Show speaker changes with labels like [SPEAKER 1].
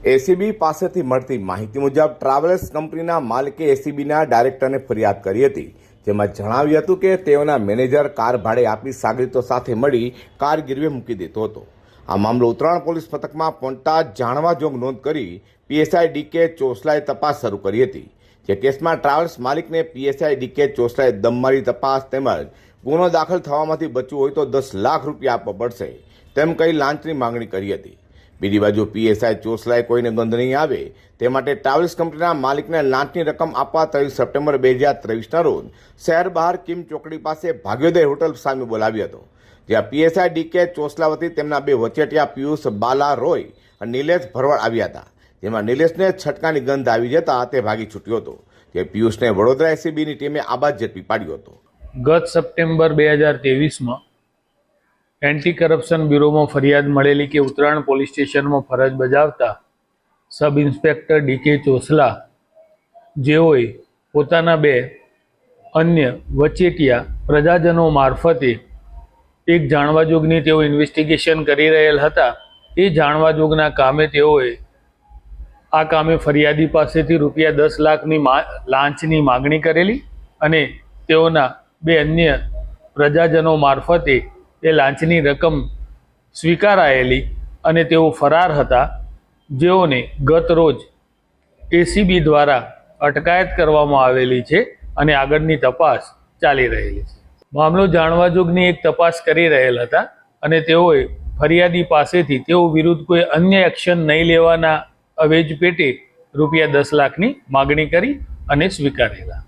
[SPEAKER 1] ACB પાસેથી મળતી માહિતી મુજબ ટ્રાવેલ્સ કંપનીના માલિકે એસીબીના ડાયરેક્ટરને ફરિયાદ કરી હતી, જેમાં જણાવ્યું હતું કે તેઓના મેનેજર કાર ભાડે આપી સાગરીતો સાથે મળી કાર ગીરવે મૂકી દેતો હતો. આ મામલો ઉત્તરાયણ પોલીસ મથકમાં પહોંચતા જાણવા જોગ નોંધ કરી પીએસઆઈ ડીકે ચોસલાએ તપાસ શરૂ કરી હતી. જે કેસમાં ટ્રાવેલ્સ માલિકને પીએસઆઈ ડીકે ચોસલાએ દમમારી તપાસ તેમજ ગુનો દાખલ થવામાંથી બચવું હોય તો 10 લાખ રૂપિયા આપવા પડશે તેમ કહી લાંચની માંગણી કરી હતી. બીજી બાજુ પીએસઆઈ ચોસલાએ કોઈને ગંધ નહીં આવે તે માટે ટ્રાવેલ્સ કંપનીના માલિકને લાંચની રકમ આપવા 23 સપ્ટેમ્બર 2023ના રોજ શહેર બહાર કિમ ચોકડી પાસે ભાગ્યોદય હોટલ સામે બોલાવ્યો હતો, જ્યાં પીએસઆઈ ડીકે ચોસલા વતી તેમના બે વચેટિયા પિયુષ બાલા રોય અને નિલેશ ભરવાડ આવ્યા હતા, જેમાં નિલેશને છટકાની ગંધ આવી જતા તે ભાગી છૂટ્યો હતો. જે પિયુષને વડોદરા એસીબીની ટીમે આબાદ ઝડપી પાડ્યો હતો.
[SPEAKER 2] ગત સપ્ટેમ્બર 2023માં એન્ટી કરપ્શન બ્યુરોમાં ફરિયાદ મળેલી કે ઉત્તરાયણ પોલીસ સ્ટેશનમાં ફરજ બજાવતા સબ ઇન્સ્પેક્ટર ડીકે ચોસલા જેઓએ પોતાના બે અન્ય વચેટિયા પ્રજાજનો મારફતે એક જાણવાજોગની તેઓ ઇન્વેસ્ટિગેશન કરી રહેલ હતા. એ જાણવાજોગના કામે તેઓએ આ કામે ફરિયાદી પાસેથી રૂપિયા 10 લાખની લાંચની માગણી કરેલી અને તેઓના બે અન્ય પ્રજાજનો મારફતે એ લાંચની રકમ સ્વીકારાયેલી અને તેઓ ફરાર હતા, જેઓને ગત રોજ એસીબી દ્વારા અટકાયત કરવામાં આવેલી છે અને આગળની તપાસ ચાલી રહેલી છે. મામલો જાણવાજોગની એક તપાસ કરી રહેલ હતા અને તેઓએ ફરિયાદી પાસેથી તેઓ વિરુદ્ધ કોઈ અન્ય એક્શન નહીં લેવાના અવેજ પેટે રૂપિયા 10 લાખની માગણી કરી અને સ્વીકારેલા.